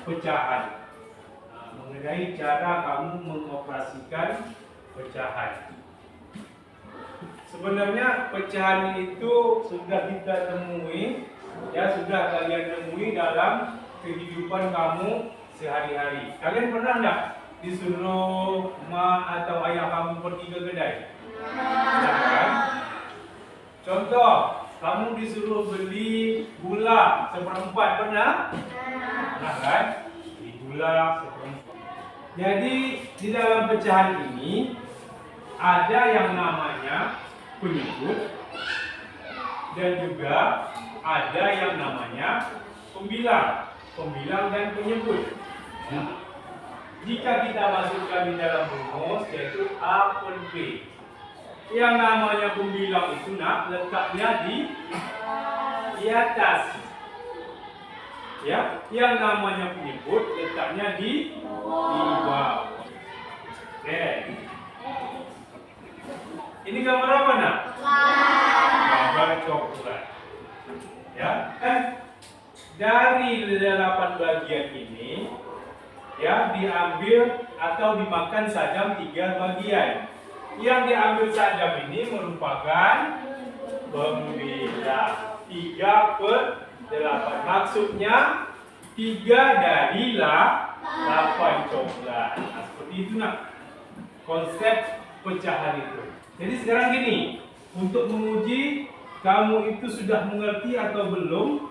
pecahan. Mengenai cara kamu mengoperasikan pecahan. Sebenarnya pecahan itu sudah kita temui, ya sudah kalian temui dalam kehidupan kamu sehari-hari. Kalian pernah enggak disuruh mak atau ayah kamu pergi ke kedai? Pernah kan? Contoh, kamu disuruh beli gula seperempat, pernah? Pernah kan? Beli gula seperempat. Jadi di dalam pecahan ini ada yang namanya penyebut dan juga ada yang namanya pembilang dan penyebut. Jika kita masukkan di dalam rumus yaitu A per B, yang namanya pembilang itu letaknya di atas, ya. Yang namanya penyebut letaknya di bawah. Oke. Ini gambar apa nak? Gambar coklat. Ya, kan dari 8 bagian ini ya diambil atau dimakan sajam 3 bagian. Yang diambil sajam ini merupakan pembilang 3 per 8. Maksudnya 3 dari 8 coklat. Nah, seperti itu nak konsep pecahan itu. Jadi sekarang gini, untuk menguji kamu itu sudah mengerti atau belum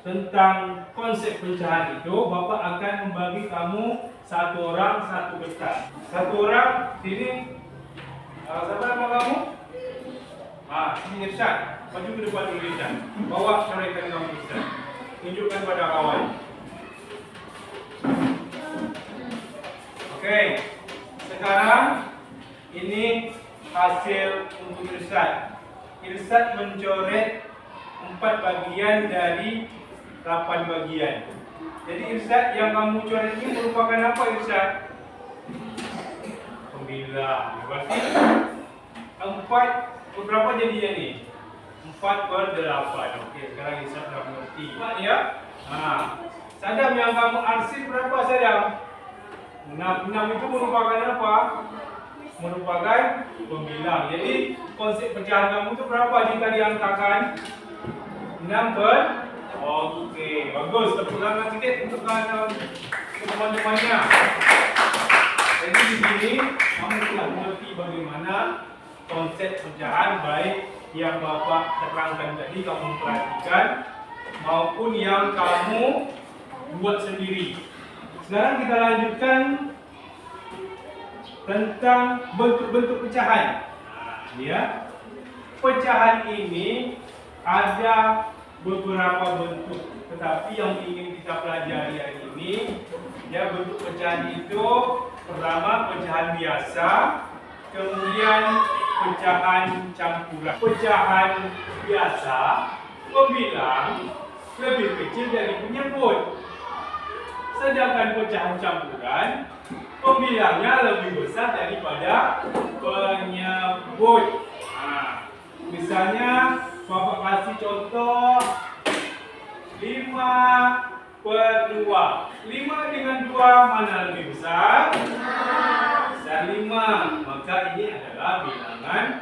tentang konsep pecahan itu, Bapak akan membagi kamu satu orang satu kertas. Satu orang sini, siapa nama kamu? Ini Irsyad. Maju ke depan dulu Irsyad. Bawa coretan kamu Irsyad. Tunjukkan pada kawan. Oke, sekarang ini hasil untuk Irsyad. Irsyad mencoret 4 bagian dari 8 bagian. Jadi Irsyad yang kamu coret ini merupakan apa Irsyad? Pembilang. Berarti 4 berapa jadinya nih? 4 per 8. Oke, sekarang Irsyad sudah mengerti. Ya. Sadam yang kamu arsip berapa Sadam? 6 itu merupakan apa? Merupakan pembilang. Jadi konsep pecahan kamu itu berapa jika diangkakan? 6 per? Oke, bagus. Tepuk tangan sedikit untuk teman-temannya. Jadi di sini kamu telah mengerti bagaimana konsep pecahan, baik yang Bapak terangkan tadi kamu perhatikan maupun yang kamu buat sendiri. Sekarang kita lanjutkan tentang bentuk-bentuk pecahan. Ya, pecahan ini ada beberapa bentuk, tetapi yang ingin kita pelajari hari ini, ya bentuk pecahan itu pertama pecahan biasa, kemudian pecahan campuran. Pecahan biasa pembilang lebih kecil dari penyebut, sedangkan pecahan campuran pembilangnya lebih besar daripada penyebut. Misalnya Bapak kasih contoh 5 per 2. 5 dengan 2 mana lebih besar? Besar 5. Maka ini adalah bilangan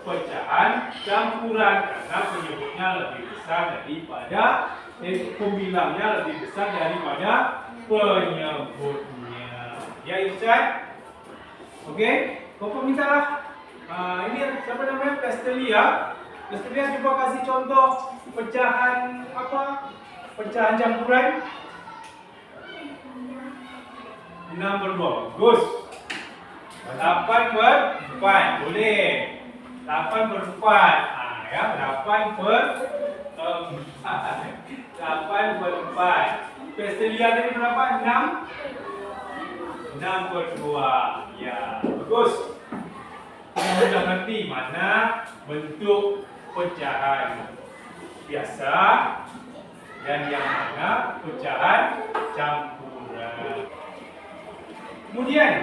pecahan campuran karena penyebutnya lebih besar daripada pembilangnya lebih besar daripada penyebutnya. Ya Irsyad? Oke, Bapak mintalah. Ini siapa namanya? Pestelia. Pestelia coba kasih contoh pecahan apa? Pecahan campuran. 6 per 2. Bagus. 8 per 4. Boleh. 8 per 4. Ya, 8 per 4. 8 per 4. Pestelia tadi berapa? 6? 6 per 2. Ya, bagus. Kita sudah ngerti mana bentuk pecahan biasa dan yang mana pecahan campuran. Kemudian,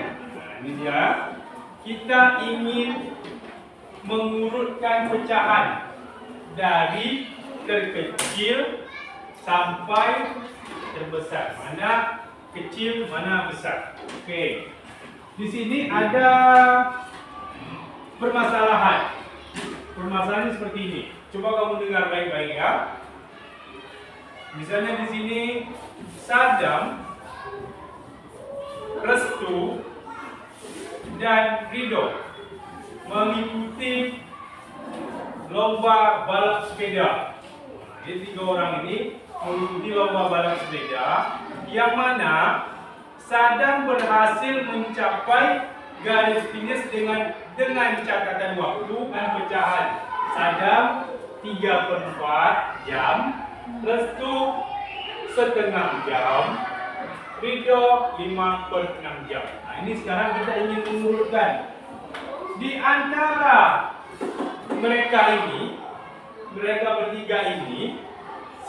ini dia, kita ingin mengurutkan pecahan dari terkecil sampai besar. Mana kecil, mana besar. Okey. Di sini ada permasalahan. Permasalahan seperti ini. Coba kamu dengar baik-baik ya. Misalnya di sini Saddam, Restu, dan Ridho mengikuti lomba balap sepeda. Jadi 3 orang ini mengikuti lomba balap sepeda, yang mana Saddam berhasil mencapai garis finish dengan catatan waktu dan pecahan. Saddam 3/4 jam, Restu setengah jam, Ridho 5/6 jam. Nah, ini sekarang kita ingin mengurutkan di antara mereka bertiga ini,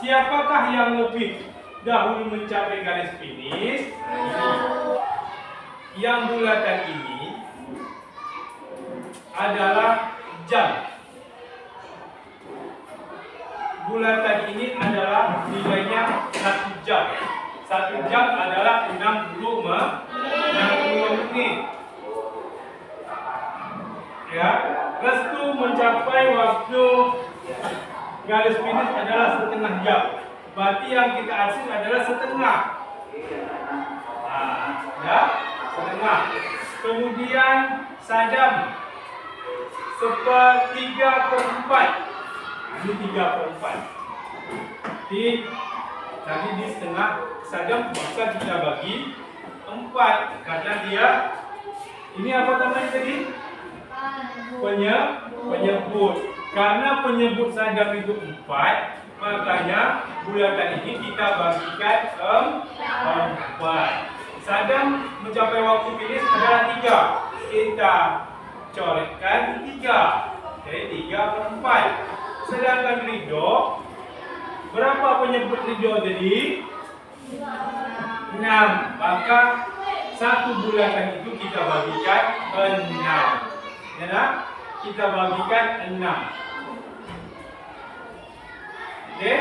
siapakah yang lebih dahulu mencapai garis finish? Yang bulatan ini adalah jam. Bulatan ini adalah nilainya 1 jam. 1 jam adalah 60 menit. Ya, Restu mencapai waktu garis finish adalah setengah jam. Berarti yang kita hasil adalah setengah. Nah, ya, setengah. Kemudian Saddam 1/3/4. Ini 3/4. Tadi di setengah, Saddam bisa kita bagi 4 karena dia ini apa namanya tadi? Penyebut. Karena penyebut Saddam itu 4, makanya bulatan ini kita bagikan 4. Saddam mencapai waktu finish adalah 3. Kita coretkan 3. Jadi 3/4. Sedangkan Ridho, berapa penyebut Ridho tadi? 6. Maka 1 bulatan itu kita bagikan 6. Ya, kita bagikan 6. Oke,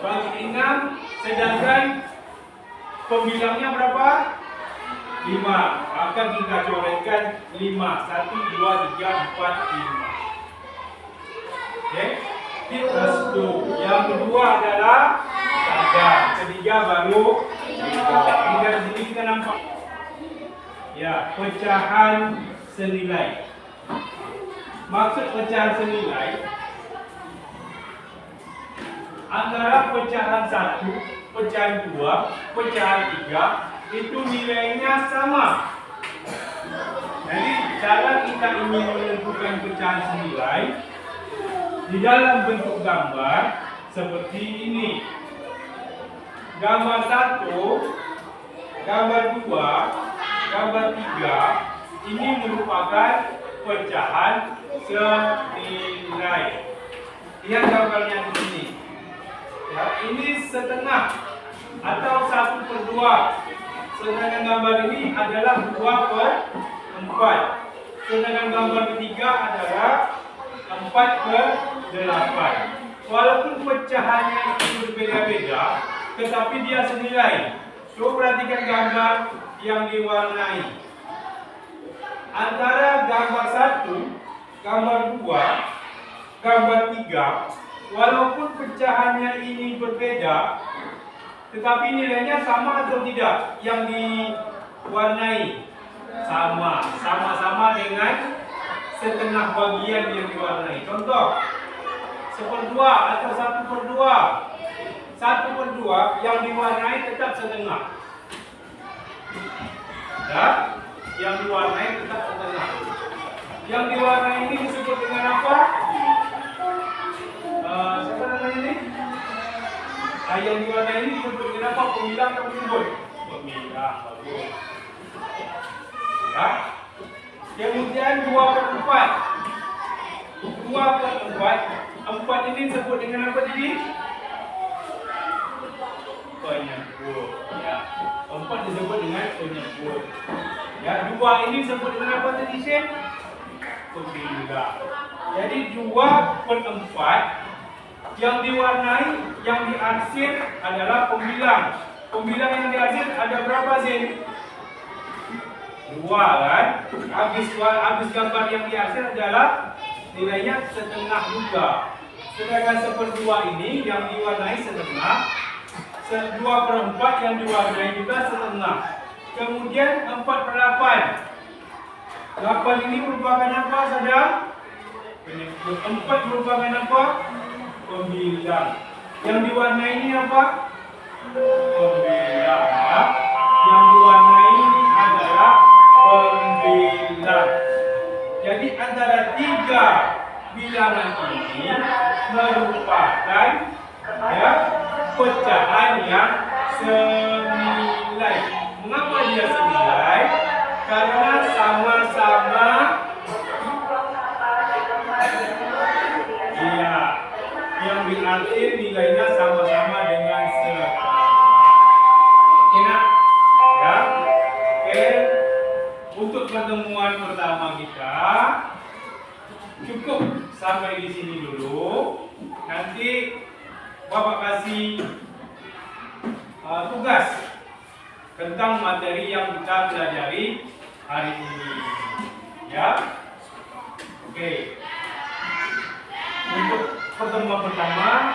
bagi 6. Sedangkan pembilangnya berapa? 5. Maka kita coretkan 5. 1, 2, 3, 4, 5. Oke, Restu. Yang kedua adalah Saddam. Ketiga baru Ridho. Ini dari sini kita nampak. Ya, pecahan senilai. Maksud pecahan senilai antara pecahan 1, pecahan 2, pecahan 3 itu nilainya sama. Jadi cara kita ingin menentukan pecahan senilai di dalam bentuk gambar seperti ini. Gambar 1, gambar 2, gambar 3 ini merupakan pecahan senilai. Lihat gambarnya di sini. Ya, ini setengah atau 1/2. Sedangkan gambar ini adalah 2/4. Sedangkan gambar ketiga adalah 4/8. Walaupun pecahannya itu berbeda-beda, tetapi dia senilai. Coba perhatikan gambar yang diwarnai. Antara gambar 1, gambar 2, gambar 3, walaupun pecahannya ini berbeda, tetapi nilainya sama atau tidak? Yang diwarnai sama dengan setengah bagian yang diwarnai. Contoh 1/2 atau 1/2. 1/2 yang diwarnai tetap setengah. Ya, yang diwarnai tetap setengah. Yang diwarnai ini disebut dengan apa? Siapa namanya ini? Yang diwarnai ini disebut dengan apa? Pemilah atau pemimbul? Pemilah, bagus. Ya. Kemudian 2/4. 2/4. 4 ini disebut dengan apa tadi? Penyebut. Ya. 4 disebut dengan penyebut. Ya, 2 ini disebut dengan apa tadi, Syekh? Pemilah. Jadi 2/4 yang diwarnai, yang diarsir adalah pembilang. Pembilang yang dihasil ada berapa sih? 2 kan? Habis gambar yang dihasil adalah nilainya setengah juga. Sedangkan 1/2 ini yang diwarnai setengah, 2/4 yang diwarnai juga setengah. Kemudian 4/8. 8 ini merupakan apa saja? 4 merupakan apa? Pembilang. Yang diwarnai ini apa? Pembilang. Yang diwarnai ini adalah pembilang. Jadi antara 3 bilangan ini merupakan pecahan yang senilai. Mengapa dia senilai? Karena sama-sama yang berarti nilainya sama-sama dengan Oke nak? Ya. Oke. Untuk pertemuan pertama kita cukup sampai di sini dulu. Nanti Bapak kasih tugas tentang materi yang kita pelajari hari ini. Ya. Oke. Untuk pertemuan pertama,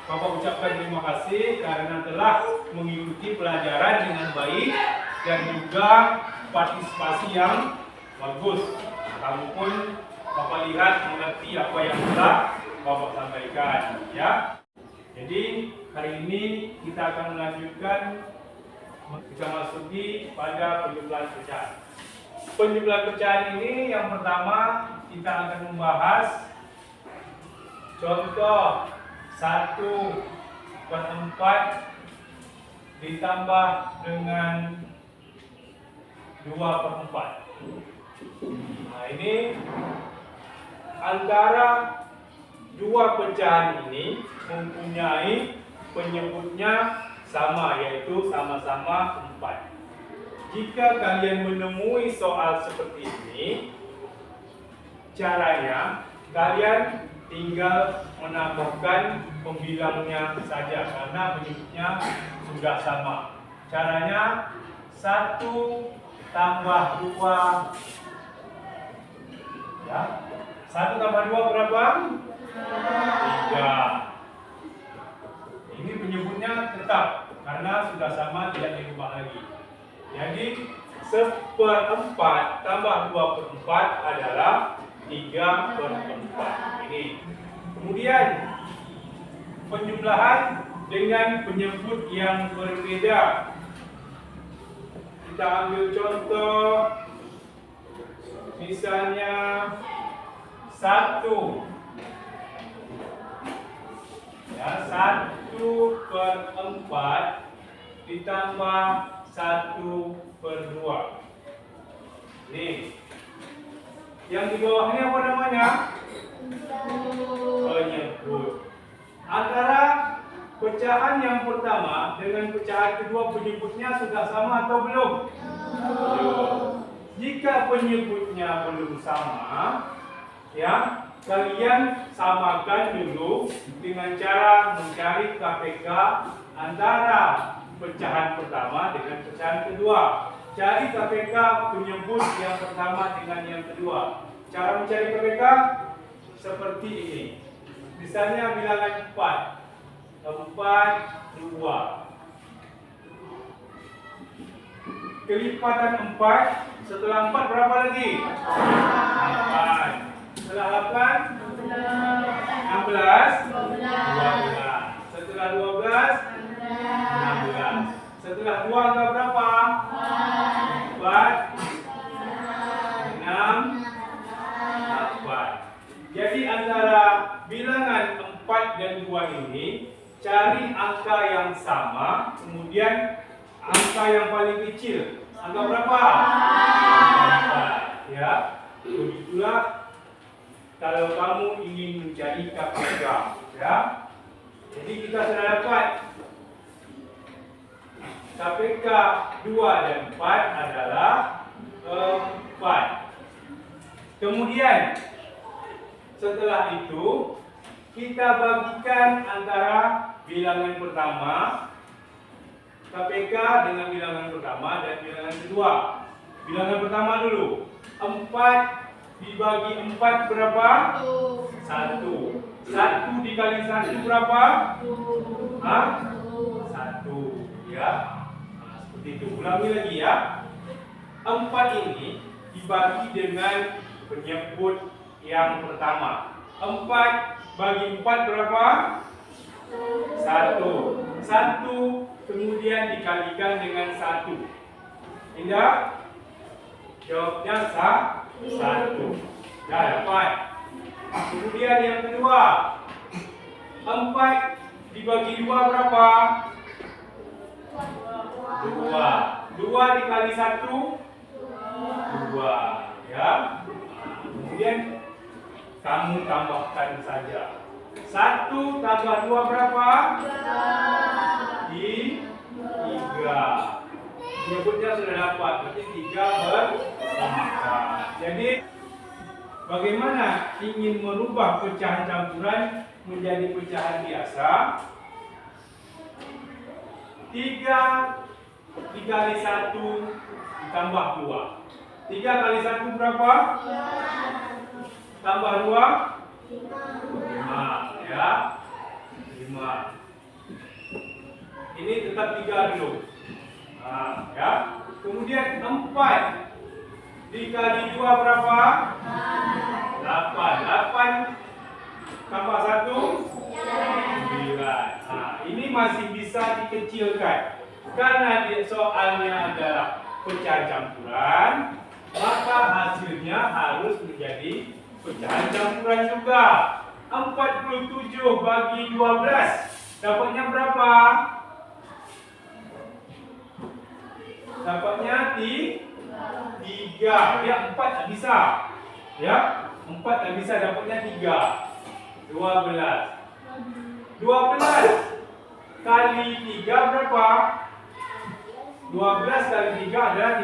Bapak ucapkan terima kasih karena telah mengikuti pelajaran dengan baik dan juga partisipasi yang bagus. Kamu pun Bapak lihat mengerti apa yang telah Bapak sampaikan, ya. Jadi hari ini kita akan melanjutkan, kita masuki pada penjumlahan pecahan. Penjumlahan pecahan ini yang pertama kita akan membahas contoh 1/4 ditambah dengan 2/4. Nah, ini antara dua pecahan ini mempunyai penyebutnya sama, yaitu sama-sama 4. Jika kalian menemui soal seperti ini, caranya kalian tinggal menambahkan pembilangnya saja karena penyebutnya sudah sama. Caranya 1 tambah 2, ya. 1 tambah 2 berapa? 3. Ini penyebutnya tetap karena sudah sama, tidak dirubah lagi. Jadi 1/4 tambah 2/4 adalah 3/4. Ini. Kemudian penjumlahan dengan penyebut yang berbeda. Kita ambil contoh, misalnya 1. Ya, 1/4 ditambah 1/2. Nih. Yang di bawahnya apa namanya? Penyebut. Antara pecahan yang pertama dengan pecahan kedua penyebutnya sudah sama atau belum? Belum. Jika penyebutnya belum sama, ya, kalian samakan dulu dengan cara mencari KPK antara pecahan pertama dengan pecahan kedua. Cari KPK penyebut yang pertama dengan yang kedua. Cara mencari KPK seperti ini. Misalnya bilangan 4, 2. Kelipatan 4, setelah 4 berapa lagi? 8. Setelah 8, 16, 12. Setelah 12, 16. Setelah 2 angka berapa? 4, 6, 8. Jadi antara bilangan 4 dan 2 ini, cari angka yang sama, kemudian angka yang paling kecil. Angka berapa? 4. Ya, begitulah kalau kamu ingin mencari KPK. Ya, jadi kita sudah dapat KPK 2 dan 4 adalah 4. Kemudian setelah itu kita bagikan antara bilangan pertama KPK dengan bilangan pertama dan bilangan kedua. Bilangan pertama dulu. 4 dibagi 4 berapa? 1. 1 dikali 1 berapa? 1. Ya. Nah, seperti itu. Ulangi lagi ya. 4 ini dibagi dengan penyebut yang pertama. 4 bagi 4 berapa? 1. 1 kemudian dikalikan dengan 1. Indah? Jawabnya 1. Dah dapat. Kemudian yang kedua. 4 dibagi 2 berapa? 2. 2 dikali 1? 2. Ya. Kemudian kamu tambahkan saja. 1 tambah 2 berapa? 3. Menyebutnya sudah dapat. Berarti 3 per 4. Jadi bagaimana ingin merubah pecahan campuran menjadi pecahan biasa? 3 dikali 1 ditambah 2. 3 kali 1 berapa? Tambah 2? 5. Ya. 5. Ini tetap 3 dulu. Nah, ya. Kemudian 4 dikali 2 berapa? 8. 8 tambah 1? 9. Nah, ini masih bisa dikecilkan. Karena soalnya adalah pecahan campuran, maka hasilnya harus menjadi pecahan campuran juga. 47 bagi 12 dapatnya berapa? Dapatnya 3. Ya, 4 tak bisa. Ya, 4 tak bisa, dapatnya 3. 12. 12 kali 3 berapa? 12 kali 3 adalah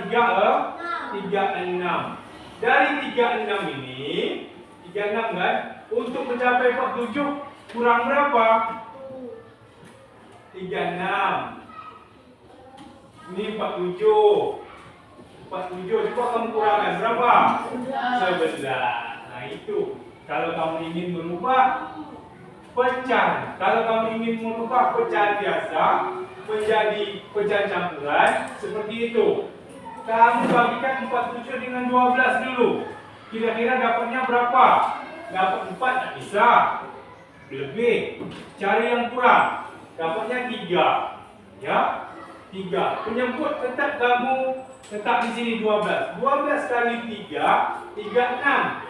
36. Dari 36 ini, 36 kan? Untuk mencapai 47 kurang berapa? 36. Ini 47. 47 coba kamu kurangkan berapa? 11. Nah itu. Kalau kamu ingin merubah pecahan, kalau kamu ingin merubah pecahan biasa menjadi pecahan campuran seperti itu. Kamu bagikan 47 dengan 12 dulu. Kira-kira dapatnya berapa? Dapat 4 tak bisa. Lebih. Cari yang kurang. Dapatnya 3. Ya. 3. Penyebut tetap kamu tetap di sini 12. 12 kali 3, 36.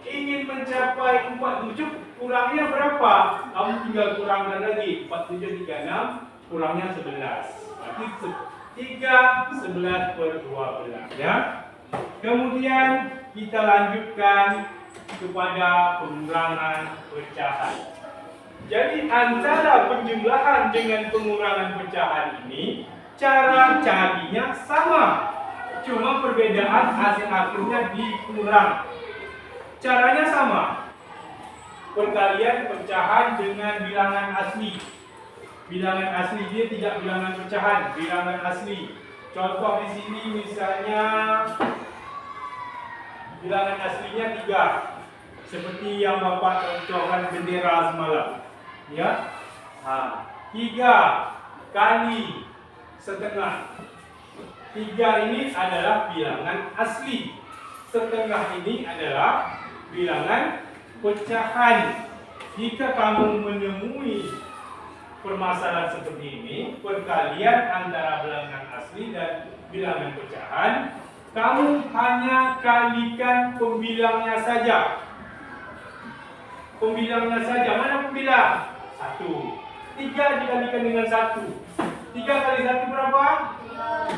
Ingin mencapai 47, kurangnya berapa? Kamu tinggal kurangkan lagi. 47, 36, kurangnya 11. Berarti 3, 11 per 12. Ya. Kemudian kita lanjutkan kepada pengurangan pecahan. Jadi antara penjumlahan dengan pengurangan pecahan ini, cara carinya sama. Cuma perbedaan hasil akhirnya dikurang. Caranya sama. Perkalian pecahan dengan bilangan asli. Bilangan asli dia tidak bilangan pecahan, bilangan asli. Contoh di sini misalnya bilangan aslinya 3. Seperti yang Bapak contohkan bendera semalam. Ya. 3 kali setengah. 3 ini adalah bilangan asli. Setengah ini adalah bilangan pecahan. Jika kamu menemui permasalahan seperti ini, perkalian antara bilangan asli dan bilangan pecahan, kamu hanya kalikan pembilangnya saja. Pembilangnya saja. Mana pembilang? 1. 3 dikalikan dengan 1. 3 kali 1 berapa?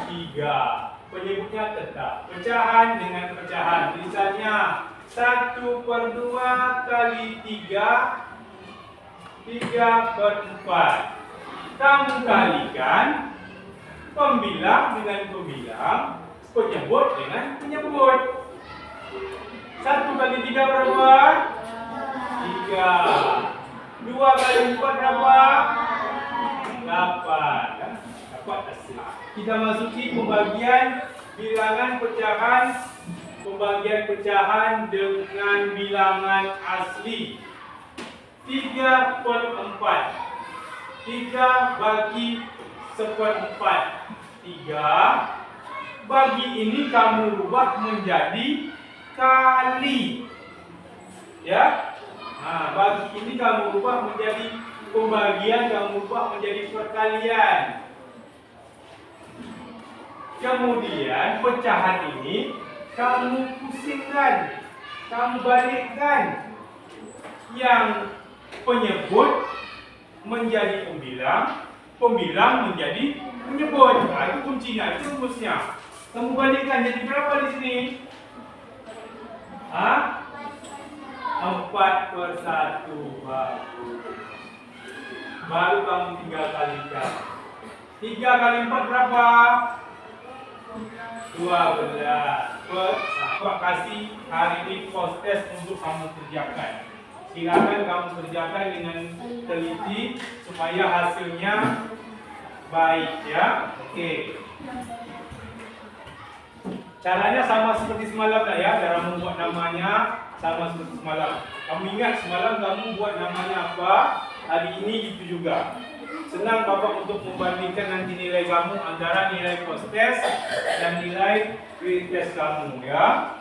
3. Penyebutnya tetap. Pecahan dengan pecahan. Misalnya 1/2 kali 3, 3 per 4. Kamu kalikan pembilang dengan pembilang, penyebut dengan penyebut. 1 kali 3 berapa? 3. 2 kali 4 berapa? 8. 4 asli. Kita masuki pembagian bilangan pecahan dengan bilangan asli. 3/4. 3 bagi 1/4. 3 bagi ini kamu rubah menjadi kali. Ya. Nah, bagi ini kamu rubah menjadi pembagian, kamu rubah menjadi perkalian. Kemudian pecahan ini kamu pusingkan, kamu balikkan. Yang penyebut menjadi pembilang, pembilang menjadi penyebut. Nah, itu kuncinya, itu rumusnya. Kamu balikkan jadi berapa di sini? 4/1 baru kamu tinggal kalikan. 3 kali 4 berapa? 12. Pak kasih hari ini post test untuk kamu kerjakan. Silakan kamu kerjakan dengan teliti supaya hasilnya baik ya. Oke. Caranya sama seperti semalam lah ya, cara membuat namanya sama seperti semalam. Kamu ingat semalam kamu buat namanya apa? Hari ini gitu juga. Senang Bapak untuk membandingkan nanti nilai kamu antara nilai post test dan nilai pre test kamu ya.